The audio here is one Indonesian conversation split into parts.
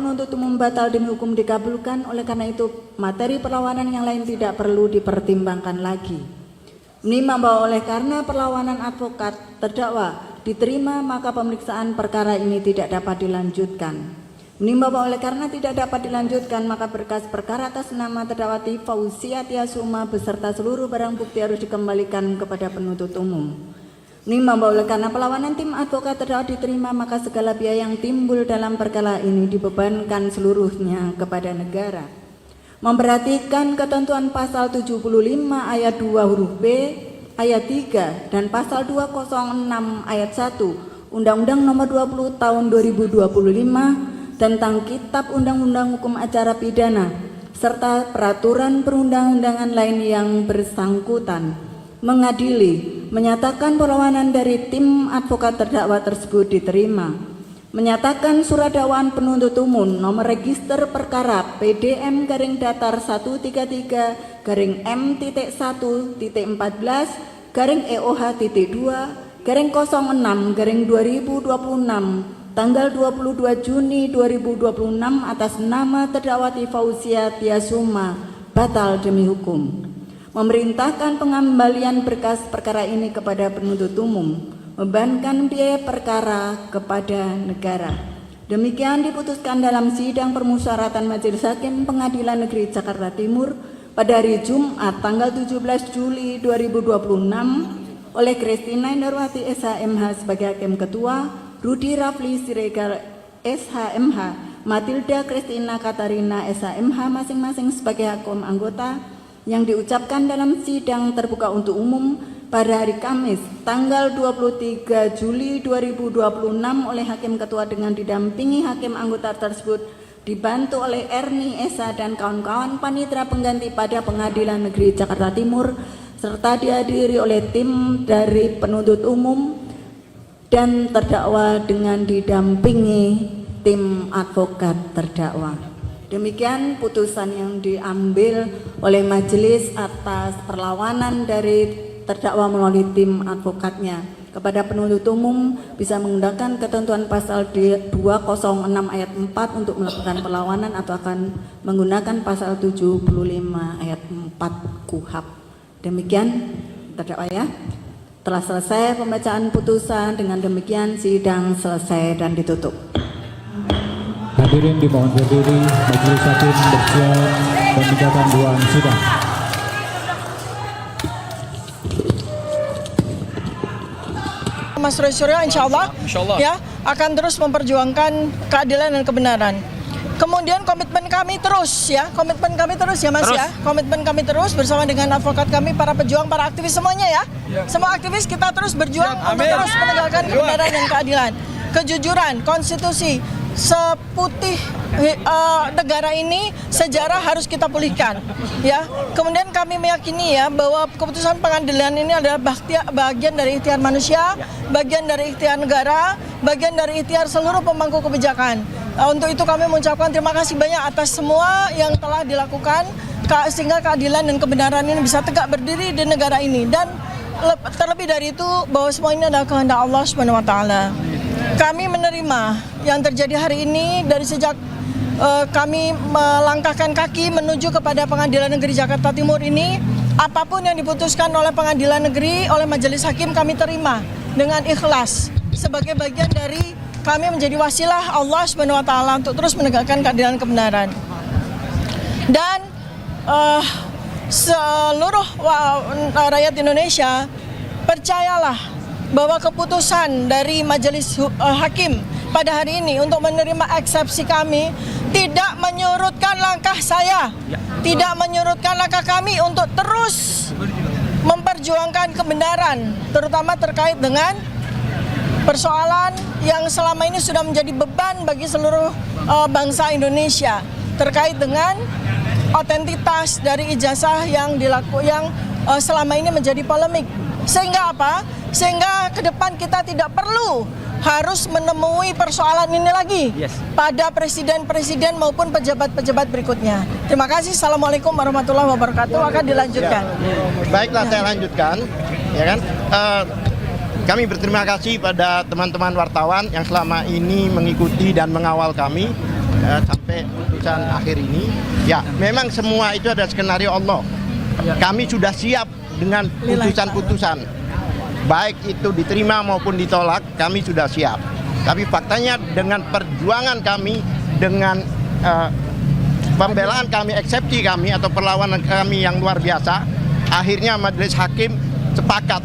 penuntut umum batal demi hukum dikabulkan. Oleh karena itu, materi perlawanan yang lain tidak perlu dipertimbangkan lagi. Menimbang bahwa oleh karena perlawanan advokat terdakwa diterima, maka pemeriksaan perkara ini tidak dapat dilanjutkan. Menimbang bahwa oleh karena tidak dapat dilanjutkan, maka berkas perkara atas nama terdakwati Fauzia Tiasuma beserta seluruh barang bukti harus dikembalikan kepada penuntut umum. Menimbang bahwa oleh karena perlawanan tim advokat terdakwa diterima, maka segala biaya yang timbul dalam perkara ini dibebankan seluruhnya kepada negara. Memperhatikan ketentuan pasal 75 ayat 2 huruf B, ayat 3 dan pasal 206 ayat 1 Undang-Undang Nomor 20 Tahun 2025 tentang Kitab Undang-Undang Hukum Acara Pidana serta peraturan perundang-undangan lain yang bersangkutan, mengadili, menyatakan perlawanan dari tim advokat terdakwa tersebut diterima, menyatakan surat dakwaan penuntut umum nomor register perkara PDM garing datar 133 garing M.1.14 garing EOH.2 garing 06 garing 2026 tanggal 22 Juni 2026 atas nama terdakwati Fauzia Tiasuma batal demi hukum. Memerintahkan pengembalian berkas perkara ini kepada penuntut umum, membebankan biaya perkara kepada negara. Demikian diputuskan dalam sidang permusyawaratan Majelis Hakim Pengadilan Negeri Jakarta Timur pada hari Jumat tanggal 17 Juli 2026 oleh Christina Indarwati SHMH sebagai Hakim Ketua, Rudi Rafli Siregar SHMH, Matilda Kristina Katarina SHMH masing-masing sebagai hakim anggota, yang diucapkan dalam sidang terbuka untuk umum pada hari Kamis tanggal 23 Juli 2026 oleh Hakim Ketua dengan didampingi hakim anggota tersebut dibantu oleh Erni Esa dan kawan-kawan panitera pengganti pada Pengadilan Negeri Jakarta Timur serta dihadiri oleh tim dari penuntut umum dan terdakwa dengan didampingi tim advokat terdakwa. Demikian putusan yang diambil oleh majelis atas perlawanan dari terdakwa melalui tim advokatnya. Kepada penuntut umum bisa menggunakan ketentuan pasal 206 ayat 4 untuk melakukan perlawanan atau akan menggunakan pasal 75 ayat 4 KUHP. Demikian terdakwa ya. Telah selesai pembacaan putusan, dengan demikian sidang selesai dan ditutup. Hadirin dimohon berdiri, majelis hakim bersiap memindahkan ruang sidang. Mas Roy Suryo insya Allah ya akan terus memperjuangkan keadilan dan kebenaran. Kemudian komitmen kami terus ya Mas ya, komitmen kami terus bersama dengan advokat kami, para pejuang, para aktivis semuanya ya. Semua aktivis kita terus berjuang untuk terus menegakkan kebenaran dan keadilan, kejujuran, konstitusi, seputih negara ini, sejarah harus kita pulihkan ya. Kemudian kami meyakini ya bahwa keputusan pengadilan ini adalah bagian dari ikhtiar manusia, bagian dari ikhtiar negara, bagian dari ikhtiar seluruh pemangku kebijakan. Untuk itu kami mengucapkan terima kasih banyak atas semua yang telah dilakukan sehingga keadilan dan kebenaran ini bisa tegak berdiri di negara ini, dan terlebih dari itu bahwa semua ini adalah kehendak Allah Subhanahu wa taala. Kami menerima yang terjadi hari ini dari sejak kami melangkahkan kaki menuju kepada Pengadilan Negeri Jakarta Timur ini. Apapun yang diputuskan oleh Pengadilan Negeri, oleh Majelis Hakim, kami terima dengan ikhlas sebagai bagian dari kami menjadi wasilah Allah Subhanahu wa taala untuk terus menegakkan keadilan kebenaran. Dan seluruh rakyat Indonesia, percayalah bahwa keputusan dari Majelis Hakim pada hari ini untuk menerima eksepsi kami tidak menyurutkan langkah saya, tidak menyurutkan langkah kami untuk terus memperjuangkan kebenaran, terutama terkait dengan persoalan yang selama ini sudah menjadi beban bagi seluruh bangsa Indonesia terkait dengan otentitas dari ijazah yang selama ini menjadi polemik. Sehingga apa? Sehingga ke depan kita tidak perlu harus menemui persoalan ini lagi pada presiden-presiden maupun pejabat-pejabat berikutnya. Terima kasih. Assalamualaikum warahmatullahi wabarakatuh. Akan dilanjutkan. Baiklah, saya lanjutkan. Ya kan? Kami berterima kasih pada teman-teman wartawan yang selama ini mengikuti dan mengawal kami. sampai putusan akhir ini. Ya, memang semua itu ada skenario Allah. Kami sudah siap dengan putusan-putusan, baik itu diterima maupun ditolak, kami sudah siap. Tapi faktanya dengan perjuangan kami, dengan pembelaan kami, eksepsi kami atau perlawanan kami yang luar biasa, akhirnya majelis hakim sepakat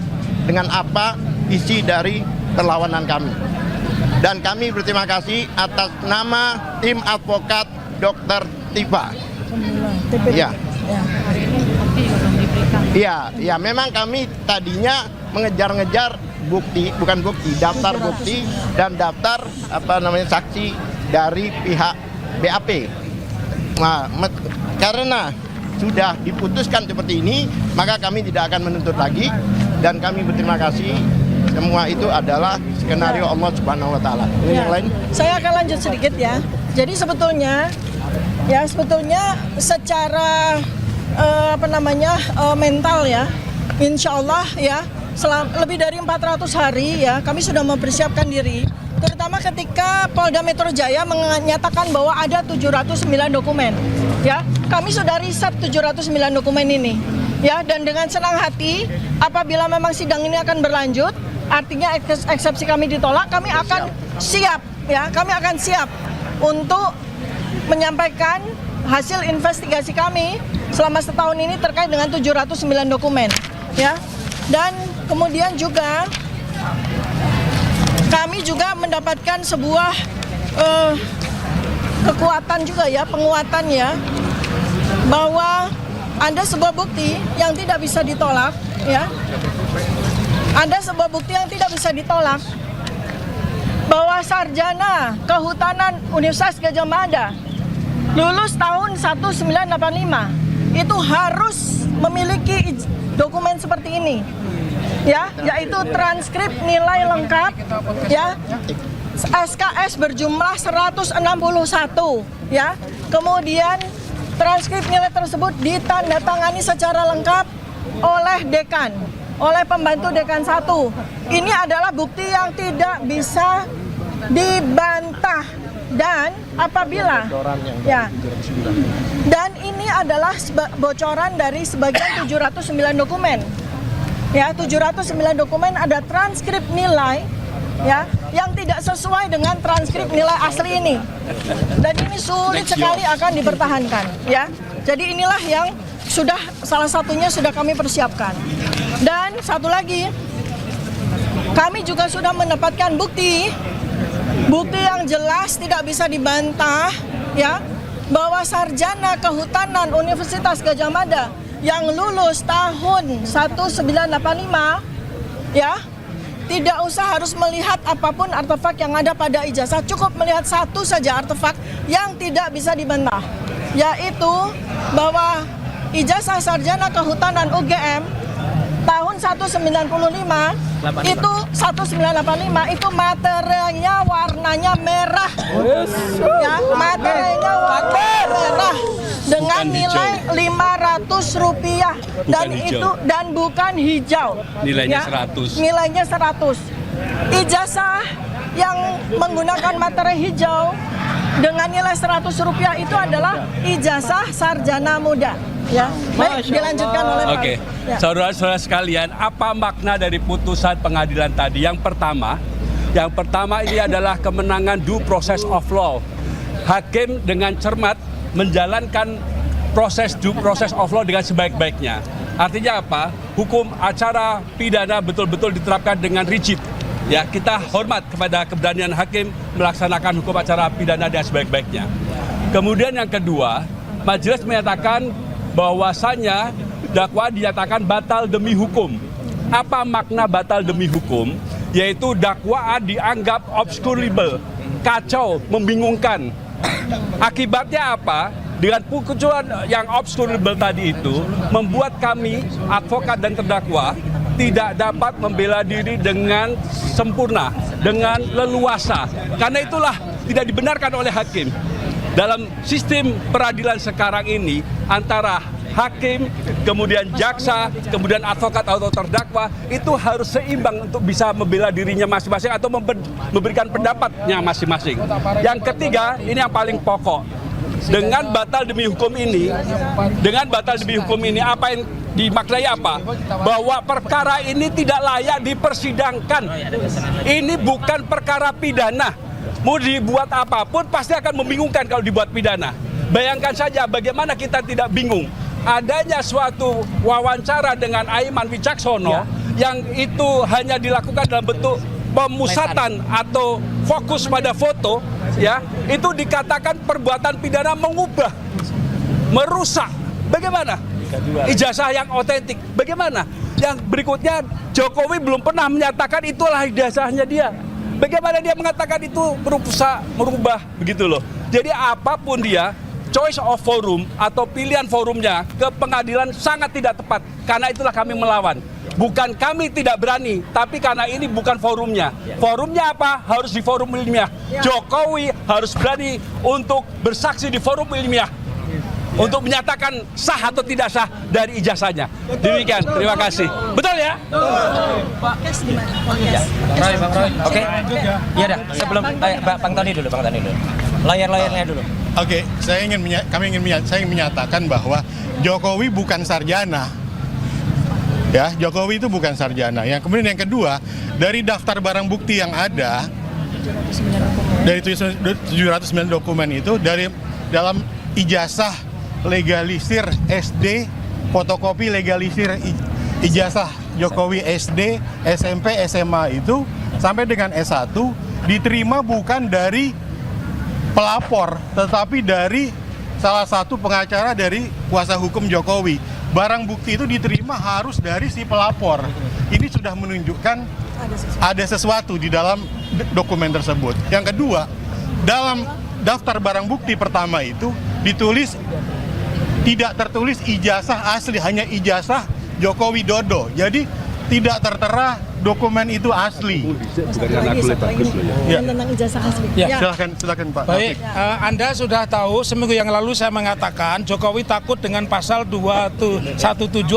dengan apa isi dari perlawanan kami. Dan kami berterima kasih atas nama tim advokat Dr. Tifa. Ya. Ya, memang kami tadinya mengejar-ngejar bukti, bukan bukti, daftar bukti dan daftar saksi dari pihak BAP. Nah, karena sudah diputuskan seperti ini, maka kami tidak akan menuntut lagi dan kami berterima kasih. Semua itu adalah skenario Allah Subhanahu wa taala. Yang lain? Saya akan lanjut sedikit ya. Jadi sebetulnya secara mental ya, insya Allah ya, lebih dari 400 hari ya kami sudah mempersiapkan diri, terutama ketika Polda Metro Jaya menyatakan bahwa ada 709 dokumen ya, kami sudah riset 709 dokumen ini ya, dan dengan senang hati apabila memang sidang ini akan berlanjut, artinya eksepsi kami ditolak, kami akan siap ya, kami akan siap untuk menyampaikan hasil investigasi kami selama setahun ini terkait dengan 709 dokumen ya. Dan kemudian juga kami juga mendapatkan sebuah kekuatan juga ya, penguatan ya, bahwa ada sebuah bukti yang tidak bisa ditolak ya. Ada sebuah bukti yang tidak bisa ditolak bahwa sarjana Kehutanan Universitas Gadjah Mada lulus tahun 1985 itu harus memiliki dokumen seperti ini ya, yaitu transkrip nilai lengkap ya, SKS berjumlah 161 ya, kemudian transkrip nilai tersebut ditandatangani secara lengkap oleh dekan, oleh pembantu dekan 1. Ini adalah bukti yang tidak bisa dibantah. Dan apabila ya, dan ini adalah bocoran dari sebagian 709 dokumen ya, 709 dokumen ada transkrip nilai ya yang tidak sesuai dengan transkrip nilai asli ini, dan ini sulit sekali akan dipertahankan ya. Jadi inilah yang salah satunya sudah kami persiapkan. Dan satu lagi, kami juga sudah mendapatkan bukti yang jelas tidak bisa dibantah ya, bahwa sarjana Kehutanan Universitas Gadjah Mada yang lulus tahun 1985 ya, tidak usah harus melihat apapun artefak yang ada pada ijazah, cukup melihat satu saja artefak yang tidak bisa dibantah, yaitu bahwa ijazah sarjana Kehutanan UGM tahun 1985 itu 1985 itu materinya warnanya merah ya, materinya warna merah dengan nilai Rp500 dan itu dan bukan hijau, nilainya ya, 100. Nilainya 100. Ijazah yang menggunakan materi hijau dengan nilai Rp100 itu adalah ijazah sarjana muda. Ya, baik, dilanjutkan oleh Pak. Oke, Ya. saudara-saudara sekalian, apa makna dari putusan pengadilan tadi? Yang pertama ini adalah kemenangan due process of law. Hakim dengan cermat menjalankan proses due process of law dengan sebaik-baiknya. Artinya apa? Hukum acara pidana betul-betul diterapkan dengan rigid. Ya, kita hormat kepada keberanian hakim melaksanakan hukum acara pidana dengan sebaik-baiknya. Kemudian yang kedua, majelis menyatakan bahwasanya dakwaan dinyatakan batal demi hukum. Apa makna batal demi hukum? Yaitu dakwaan dianggap obscurable, kacau, membingungkan. Akibatnya apa? Dengan putusan yang obscurable tadi itu membuat kami, advokat dan terdakwa, tidak dapat membela diri dengan sempurna, dengan leluasa. Karena itulah tidak dibenarkan oleh hakim. Dalam sistem peradilan sekarang ini, antara hakim, kemudian jaksa, kemudian advokat atau terdakwa itu harus seimbang untuk bisa membela dirinya masing-masing atau memberikan pendapatnya masing-masing. Yang ketiga, ini yang paling pokok. Dengan batal demi hukum ini, apa yang dimaknai apa? Bahwa perkara ini tidak layak dipersidangkan. Ini bukan perkara pidana. Mau dibuat apapun pasti akan membingungkan kalau dibuat pidana. Bayangkan saja bagaimana kita tidak bingung. Adanya suatu wawancara dengan Aiman Wicaksono yang itu hanya dilakukan dalam bentuk pemusatan atau fokus pada foto, ya, itu dikatakan perbuatan pidana mengubah, merusak. Bagaimana? Ijazah yang otentik. Bagaimana? Yang berikutnya, Jokowi belum pernah menyatakan itulah ijazahnya dia. Bagaimana dia mengatakan itu berusaha merubah, begitu loh. Jadi apapun dia, choice of forum atau pilihan forumnya ke pengadilan sangat tidak tepat. Karena itulah kami melawan. Bukan kami tidak berani, tapi karena ini bukan forumnya. Forumnya apa? Harus di forum ilmiah. Jokowi harus berani untuk bersaksi di forum ilmiah untuk menyatakan sah atau tidak sah dari ijazahnya. Demikian, terima kasih. Betul ya? Oke. Iya dah. Sebelum Bang Tony dulu. Layar-layarnya dulu. Oke, saya ingin menyatakan bahwa Jokowi bukan sarjana. Ya, Jokowi itu bukan sarjana. Yang kemudian yang kedua, dari daftar barang bukti yang ada, dari 709 dokumen itu, dari dalam ijazah legalisir SD, fotokopi legalisir ijazah Jokowi SD, SMP, SMA itu sampai dengan S1 diterima bukan dari pelapor, tetapi dari salah satu pengacara dari kuasa hukum Jokowi. Barang bukti itu diterima harus dari si pelapor. Ini sudah menunjukkan ada sesuatu di dalam dokumen tersebut. Yang kedua, dalam daftar barang bukti pertama itu ditulis tidak tertulis ijazah asli, hanya ijazah Joko Widodo. Jadi tidak tertera dokumen itu asli. Bukan karena aku bagus loh ya. Tentang ijazah asli. Ya. Silakan Pak. Baik, Anda sudah tahu seminggu yang lalu saya mengatakan Jokowi takut dengan pasal 217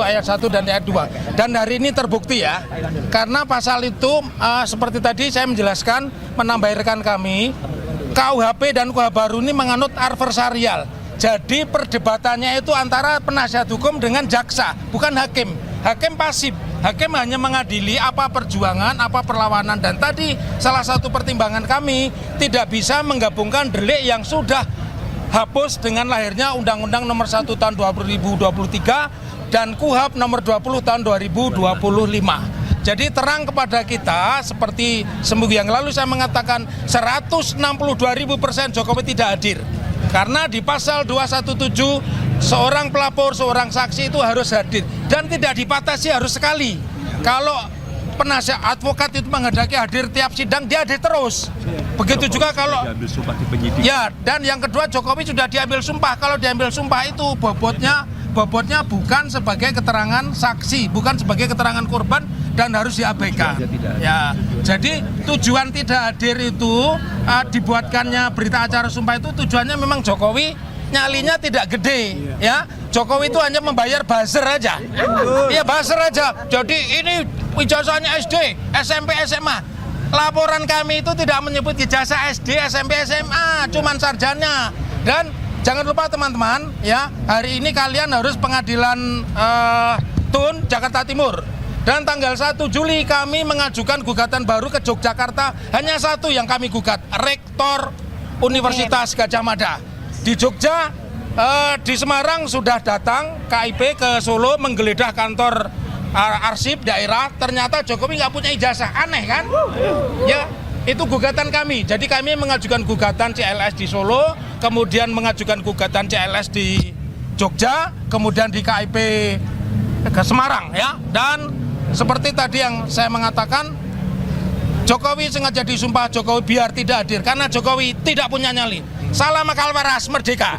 ayat 1 dan ayat 2. Dan hari ini terbukti ya. Karena pasal itu seperti tadi saya menjelaskan, menambah rekan kami, KUHP dan KUHP baru ini menganut adversarial. Jadi perdebatannya itu antara penasihat hukum dengan jaksa, bukan hakim. Hakim pasif. Hakim hanya mengadili apa perjuangan, apa perlawanan. Dan tadi salah satu pertimbangan kami tidak bisa menggabungkan delik yang sudah hapus dengan lahirnya Undang-Undang Nomor 1 Tahun 2023 dan KUHP Nomor 20 Tahun 2025. Jadi terang kepada kita, seperti seminggu yang lalu saya mengatakan 162.000% Jokowi tidak hadir. Karena di pasal 217 seorang pelapor, seorang saksi itu harus hadir dan tidak dibatasi harus sekali. Kalau penasihat advokat itu menghendaki hadir tiap sidang, dia hadir terus. Begitu juga kalau ya, dan yang kedua Jokowi sudah diambil sumpah. Kalau diambil sumpah itu bobotnya bukan sebagai keterangan saksi, bukan sebagai keterangan korban dan harus diabaikan. Ya, jadi tujuan tidak hadir itu dibuatkannya berita acara sumpah itu tujuannya memang Jokowi nyalinya tidak gede, ya. Jokowi itu hanya membayar buzzer aja. Iya, buzzer aja. Jadi ini ijazahnya SD, SMP, SMA. Laporan kami itu tidak menyebut ijazah SD, SMP, SMA, cuman sarjana. Dan jangan lupa teman-teman, ya, hari ini kalian harus pengadilan TUN Jakarta Timur. Dan tanggal 1 Juli kami mengajukan gugatan baru ke Yogyakarta. Hanya satu yang kami gugat, Rektor Universitas Gadjah Mada. Di Jogja, di Semarang sudah datang KIP ke Solo menggeledah kantor arsip daerah. Ternyata Jokowi nggak punya ijazah, aneh kan? Ya, itu gugatan kami. Jadi kami mengajukan gugatan CLS di Solo, kemudian mengajukan gugatan CLS di Jogja, kemudian di KIP ke Semarang, ya. Dan seperti tadi yang saya mengatakan, Jokowi sengaja disumpah Jokowi biar tidak hadir karena Jokowi tidak punya nyali. Salam akal waras, merdeka.